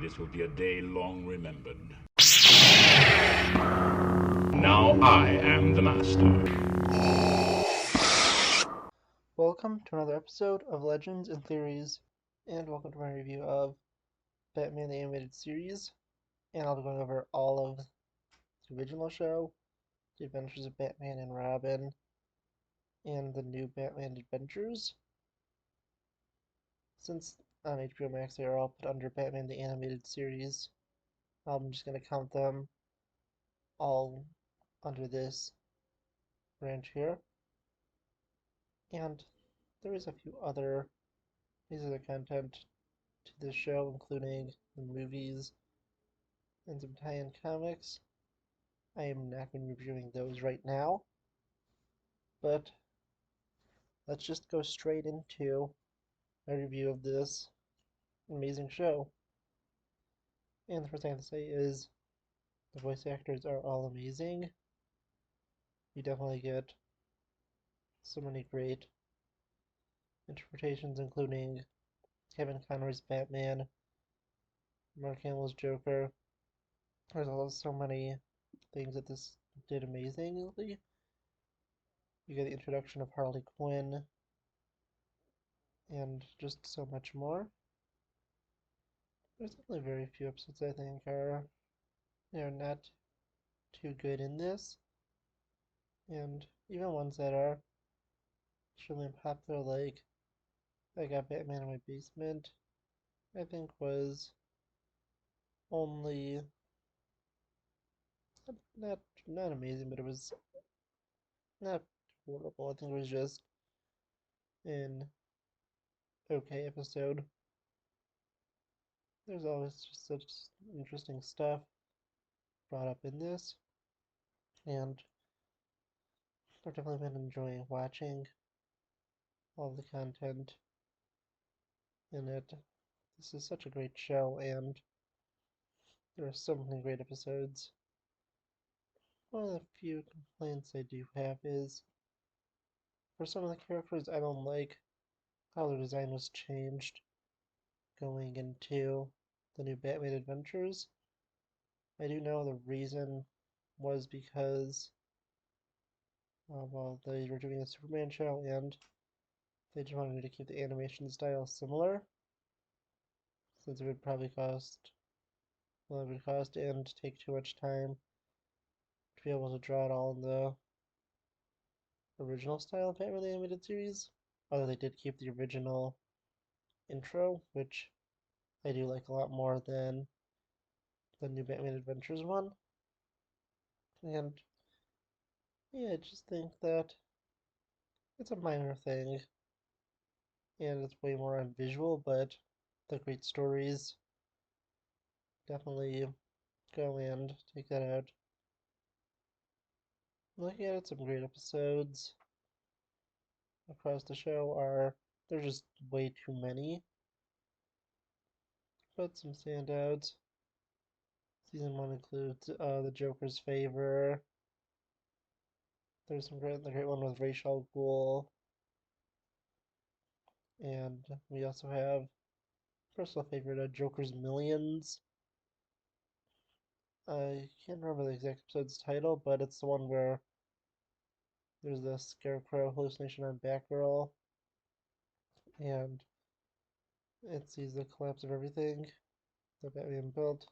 This will be a day long remembered. Now I am the master. Welcome to another episode of Legends and Theories, and welcome to my review of Batman the Animated Series. And I'll be going over all of the original show, The Adventures of Batman and Robin, and the new Batman Adventures. Since on HBO Max they are all put under Batman the Animated Series, I'm just going to count them all under this branch here. And there is a few other pieces of content to this show, including the movies and some tie-in comics. I am not going to be reviewing those right now, but let's just go straight into a review of this amazing show. And the first thing I have to say is the voice actors are all amazing. You definitely get so many great interpretations, including Kevin Conroy's Batman, Mark Hamill's Joker. There's also so many things that this did amazingly. You get the introduction of Harley Quinn, and just so much more. There's only very few episodes I think are, not too good in this, and even ones that are extremely popular, like I Got Batman in My Basement, I think was only not not amazing, but it was not horrible. I think it was just an okay episode. There's always just such interesting stuff brought up in this, and I've definitely been enjoying watching all the content in it. This is such a great show, and there are so many great episodes. One of the few complaints I do have is, for some of the characters, I don't like how their design was changed going into the new Batman Adventures. I do know the reason was because, well, they were doing a Superman show, and they just wanted to keep the animation style similar, since it would probably cost, well, it would cost and take too much time to be able to draw it all in the original style of Batman the Animated Series. Although they did keep the original intro, which I do like a lot more than the new Batman Adventures one. And yeah, I just think that it's a minor thing, and it's way more on visual, but the great stories definitely go and take that out. Looking at it, some great episodes across the show are, there's just way too many, but some standouts. Season 1 includes The Joker's Favor. There's the great one with Ra's al Ghul. And we also have personal favorite, Joker's Millions. I can't remember the exact episode's title, but it's the one where there's the Scarecrow hallucination on Batgirl, and it sees the collapse of everything that Batman built.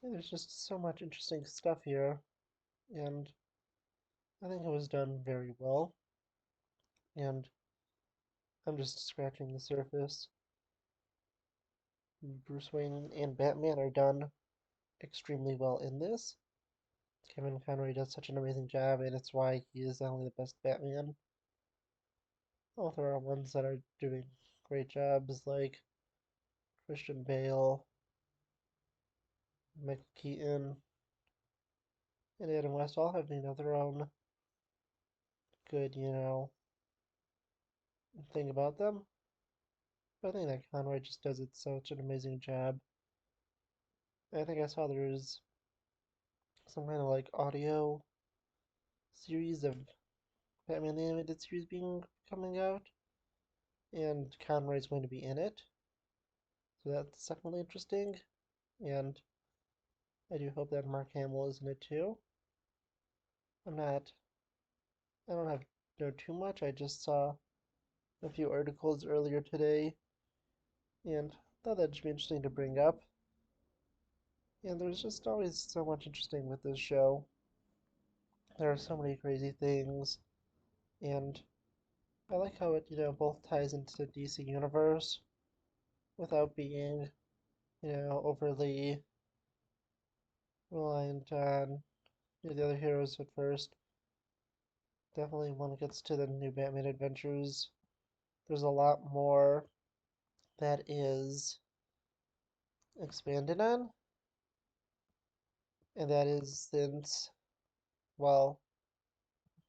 And there's just so much interesting stuff here, and I think it was done very well, and I'm just scratching the surface. Bruce Wayne and Batman are done extremely well in this. Kevin Conroy does such an amazing job, and it's why he is not only the best Batman. Well, there are ones that are doing great jobs, like Christian Bale, Michael Keaton, and Adam West, all having their own good, thing about them. But I think that Conroy just does it such an amazing job. I think I saw there's some kind of like audio series of Batman the Animated Series coming out, and Conroy's going to be in it. So that's definitely interesting, and I do hope that Mark Hamill is in it too. I'm not, I don't have know too much. I just saw a few articles earlier today and thought that'd just be interesting to bring up. And there's just always so much interesting with this show. There are so many crazy things, and I like how it, both ties into the DC universe without being, overly reliant on the other heroes at first. Definitely when it gets to the new Batman adventures, there's a lot more that is expanded on, and that is since, well,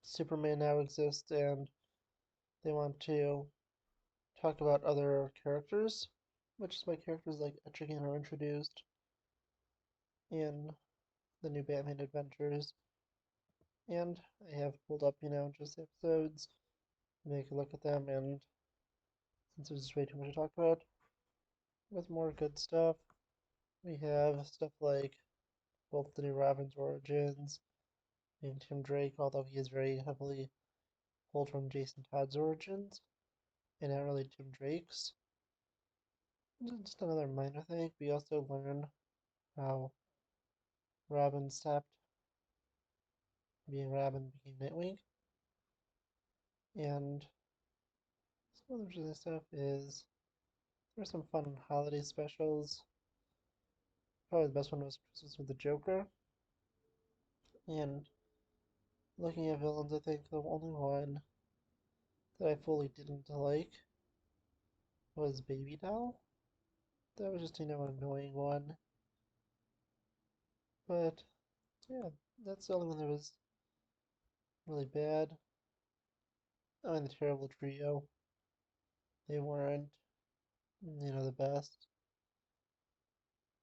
Superman now exists and they want to talk about other characters, which is why characters like Etrigan are introduced in the new Batman adventures. And I have pulled up, just episodes, make a look at them, and since there's way too much to talk about, with more good stuff, we have stuff like both the new Robin's origins and Tim Drake, although he is very heavily pulled from Jason Todd's origins, and not really Tim Drake's. Just another minor thing. We also learn how Robin stopped being Robin and became Nightwing. And some other interesting stuff is there's some fun holiday specials. Probably the best one was Christmas with the Joker. And looking at villains, I think the only one that I fully didn't like was Baby Doll. That was just, an annoying one. But yeah, that's the only one that was really bad. I mean, the Terrible Trio, they weren't, the best.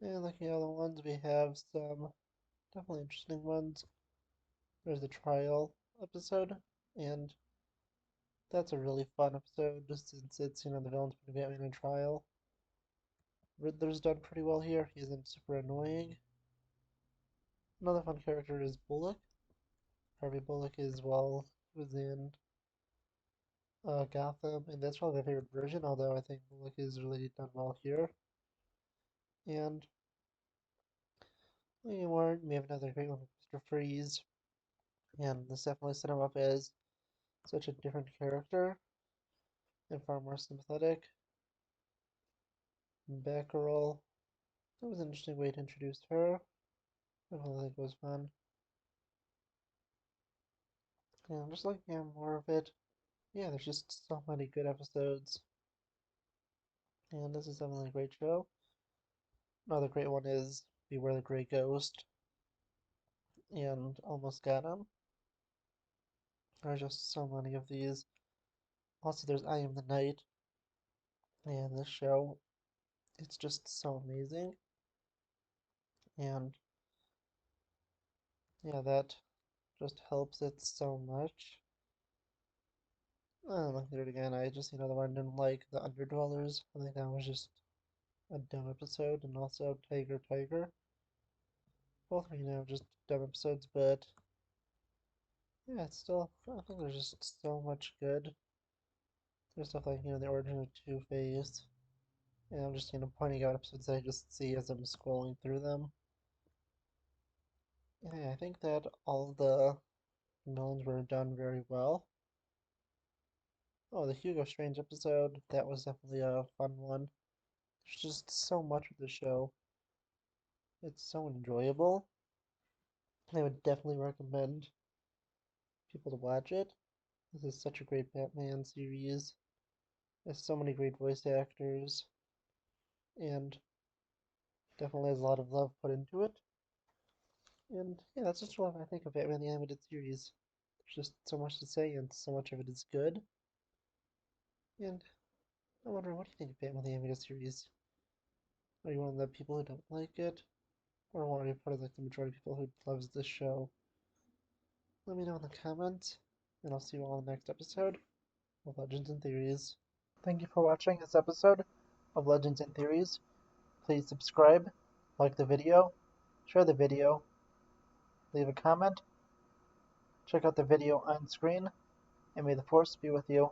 And looking at other ones, we have some definitely interesting ones. There's the trial episode, and that's a really fun episode just since it's, the villains putting Batman in trial. Riddler's done pretty well here. He isn't super annoying. Another fun character is Bullock. Harvey Bullock is, well, was in Gotham, and that's probably my favorite version, although I think Bullock is really done well here. And Warren, we have another great one with Mr. Freeze, and this definitely set him up as such a different character and far more sympathetic. And Batgirl, that was an interesting way to introduce her. I definitely think it was fun. And I'm just looking at more of it. Yeah, there's just so many good episodes. And this is definitely a great show. Another great one is Beware the Grey Ghost and Almost Got Him. There are just so many of these. Also, there's I Am the Night, and this show, it's just so amazing. And yeah, that just helps it so much. Looking at it again, I just, the one I didn't like, the Underdwellers. I think that was just a dumb episode, and also Tiger Tiger. Both are, just dumb episodes, but yeah, it's still, I think there's just so much good. There's stuff like, the origin of Two-Face, and I'm just, pointing out episodes that I just see as I'm scrolling through them. Yeah, I think that all the villains were done very well. Oh, the Hugo Strange episode, that was definitely a fun one. There's just so much of the show. It's so enjoyable. I would definitely recommend people to watch it. This is such a great Batman series. There's so many great voice actors, and definitely has a lot of love put into it. And yeah, that's just what I think of Batman the Animated Series. There's just so much to say, and so much of it is good. And I wonder, what do you think of Batman the Animated Series? Are you one of the people who don't like it? Or are you part of like the majority of people who loves this show? Let me know in the comments, and I'll see you all in the next episode of Legends and Theories. Thank you for watching this episode of Legends and Theories. please subscribe, like the video, share the video, leave a comment, check out the video on screen, and may the Force be with you.